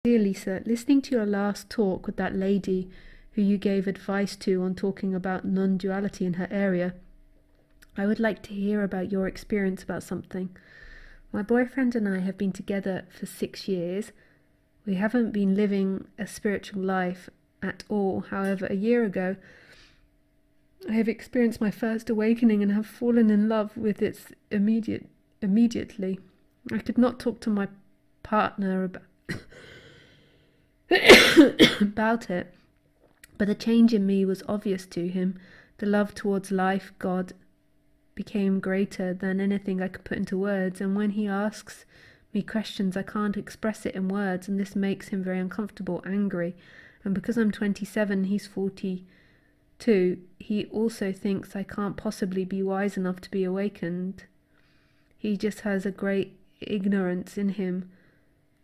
Dear Lisa, listening to your last talk with that lady who you gave advice to on talking about non-duality in her area, I would like to hear about your experience about something. My boyfriend and I have been together for 6 years. We haven't been living a spiritual life at all. However, a year ago, I have experienced my first awakening and have fallen in love with it immediately. I could not talk to my partner about it, but the change in me was obvious to him. The love towards life, God, became greater than anything I could put into words, and when he asks me questions, I can't express it in words, and this makes him very uncomfortable, angry. And because I'm 27, he's 42, he also thinks I can't possibly be wise enough to be awakened. He just has a great ignorance in him,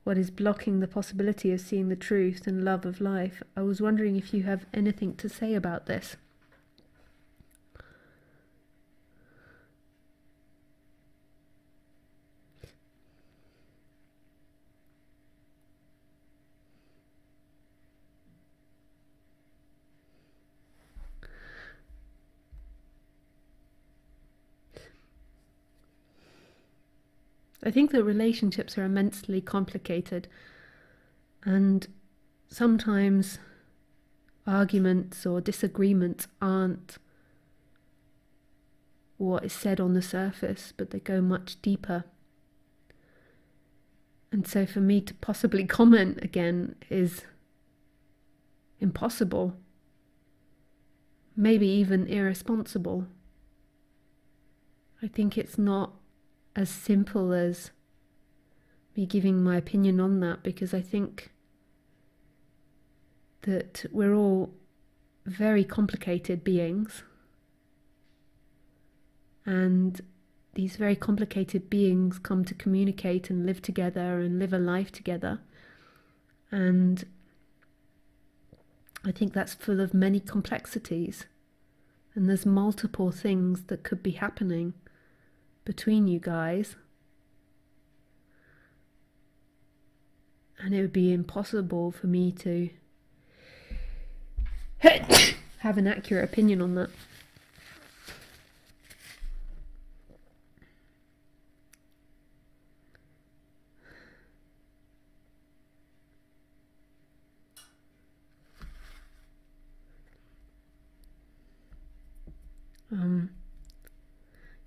what is blocking the possibility of seeing the truth and love of life. I was wondering if you have anything to say about this. I think that relationships are immensely complicated, and sometimes arguments or disagreements aren't what is said on the surface, but they go much deeper. And so for me to possibly comment again is impossible, maybe even irresponsible. I think it's not as simple as me giving my opinion on that, because I think that we're all very complicated beings, and these very complicated beings come to communicate and live together and live a life together, and I think that's full of many complexities, and there's multiple things that could be happening between you guys, and it would be impossible for me to have an accurate opinion on that.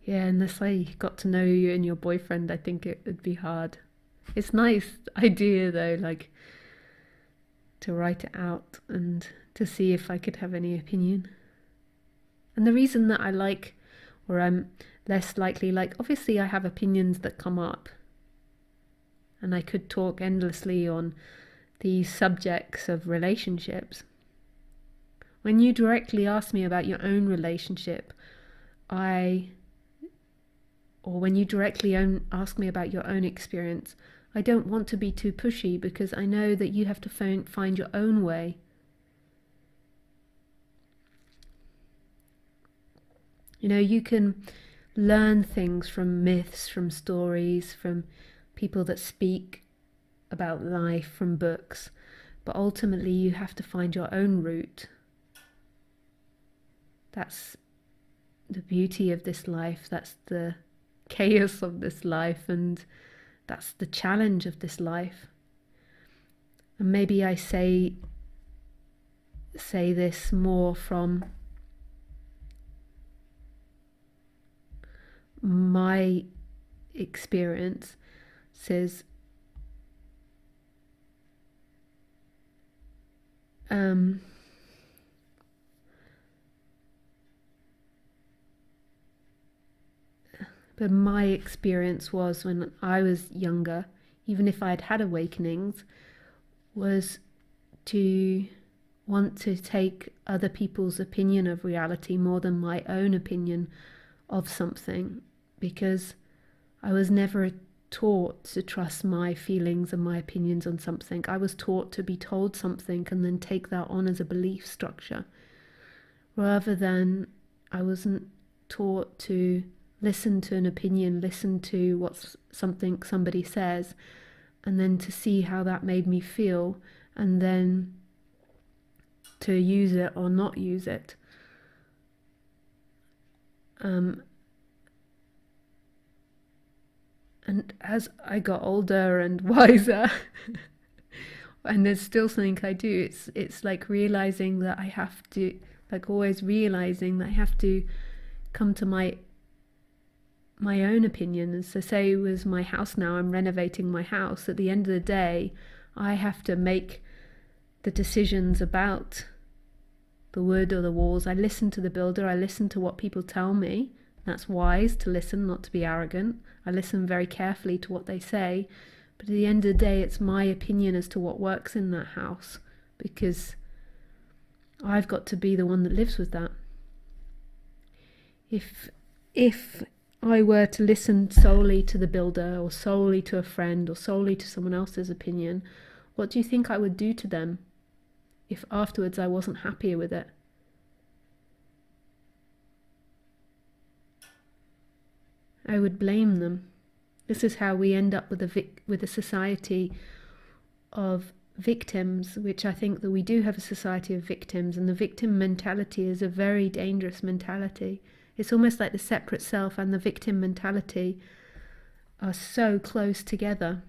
Yeah, unless I got to know you and your boyfriend, I think it would be hard. It's a nice idea though, like to write it out and to see if I could have any opinion. And the reason that I like, or I'm less likely, like obviously I have opinions that come up, and I could talk endlessly on these subjects of relationships. When you directly ask me about your own relationship, or when you directly ask me about your own experience, I don't want to be too pushy, because I know that you have to find your own way. You know, you can learn things from myths, from stories, from people that speak about life, from books, but ultimately you have to find your own route. That's the beauty of this life, that's the chaos of this life, and that's the challenge of this life. And maybe I say this more from my experience, says but my experience was, when I was younger, even if I'd had awakenings, was to want to take other people's opinion of reality more than my own opinion of something, because I was never taught to trust my feelings and my opinions on something. I was taught to be told something and then take that on as a belief structure, rather than I wasn't taught to listen to an opinion, listen to what somebody says, and then to see how that made me feel, and then to use it or not use it. And as I got older and wiser, and there's still something I do, it's like realizing that I have to, like always realizing that I have to come to my own opinions. So say it was my house now, I'm renovating my house. At the end of the day, I have to make the decisions about the wood or the walls. I listen to the builder, I listen to what people tell me. That's wise to listen, not to be arrogant. I listen very carefully to what they say. But at the end of the day, it's my opinion as to what works in that house, because I've got to be the one that lives with that. If I were to listen solely to the builder, or solely to a friend, or solely to someone else's opinion, what do you think I would do to them if afterwards I wasn't happier with it? I would blame them. This is how we end up with a society of victims, which I think that we do have a society of victims, and the victim mentality is a very dangerous mentality. It's almost like the separate self and the victim mentality are so close together.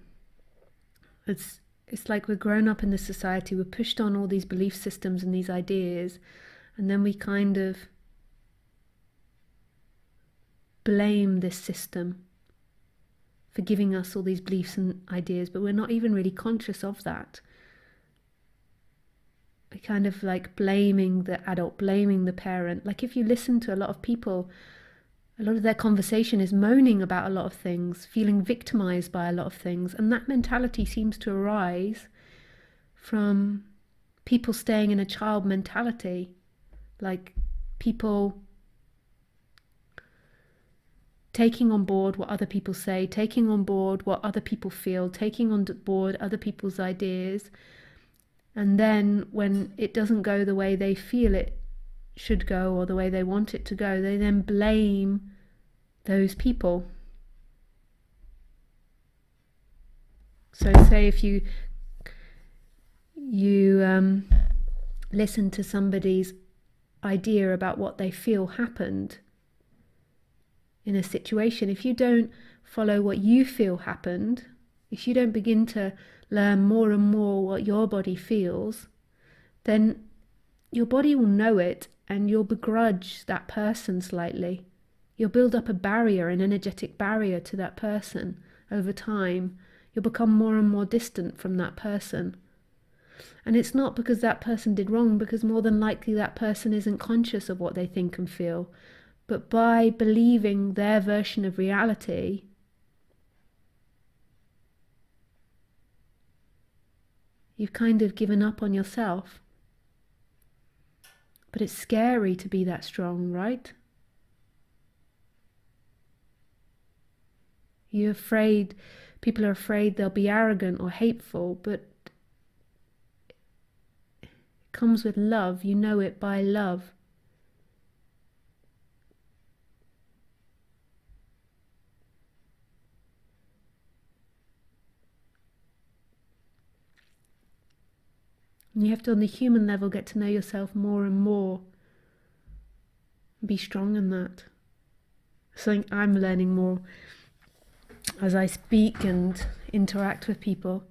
It's like we're grown up in this society, we're pushed on all these belief systems and these ideas, and then we kind of blame this system for giving us all these beliefs and ideas, but we're not even really conscious of that. We're kind of like blaming the adult, blaming the parent. Like if you listen to a lot of people, a lot of their conversation is moaning about a lot of things, feeling victimized by a lot of things, and that mentality seems to arise from people staying in a child mentality, like people taking on board what other people say, taking on board what other people feel, taking on board other people's ideas, and then when it doesn't go the way they feel it should go or the way they want it to go, they then blame those people. So say if you listen to somebody's idea about what they feel happened in a situation, if you don't follow what you feel happened, if you don't begin to learn more and more what your body feels, then your body will know it and you'll begrudge that person slightly. You'll build up a barrier, an energetic barrier to that person over time. You'll become more and more distant from that person. And it's not because that person did wrong, because more than likely that person isn't conscious of what they think and feel. But by believing their version of reality, you've kind of given up on yourself. But it's scary to be that strong, right? You're afraid, people are afraid they'll be arrogant or hateful, but it comes with love. You know it by love. And you have to, on the human level, get to know yourself more and more. Be strong in that. Something I'm learning more as I speak and interact with people.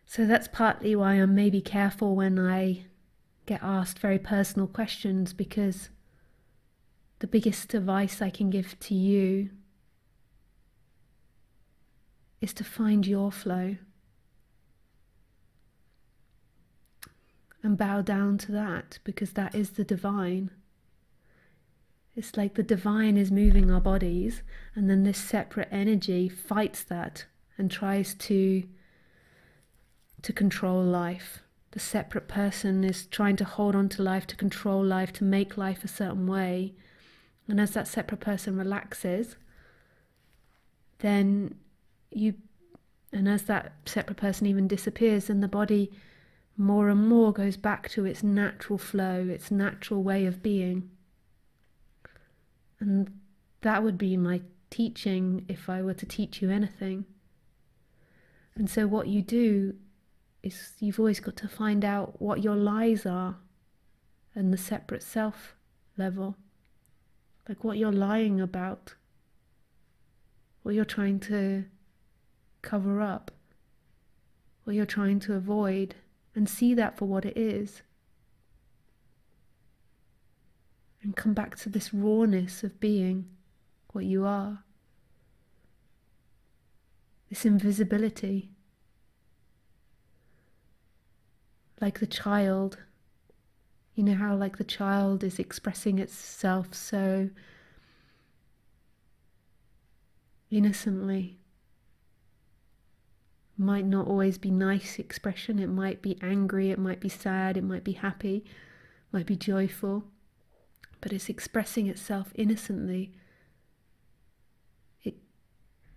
So that's partly why I'm maybe careful when I get asked very personal questions, because the biggest advice I can give to you is to find your flow and bow down to that, because that is the divine. It's like the divine is moving our bodies, and then this separate energy fights that and tries to control life. The separate person is trying to hold on to life, to control life, to make life a certain way. And as that separate person relaxes, then and as that separate person even disappears, then the body more and more goes back to its natural flow, its natural way of being. And that would be my teaching if I were to teach you anything. And so what you do is you've always got to find out what your lies are and the separate self level. Like what you're lying about, what you're trying to cover up, what you're trying to avoid, and see that for what it is. And come back to this rawness of being what you are. This invisibility. Like the child. You know how like the child is expressing itself so innocently. Might not always be nice expression. It might be angry, it might be sad, it might be happy, it might be joyful. But it's expressing itself innocently.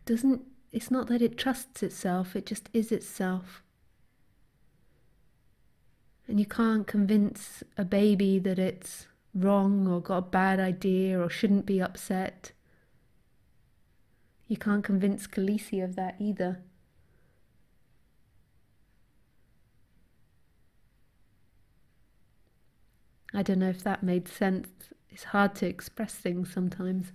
It's not that it trusts itself, it just is itself. And you can't convince a baby that it's wrong or got a bad idea or shouldn't be upset. You can't convince Khaleesi of that either. I don't know if that made sense. It's hard to express things sometimes.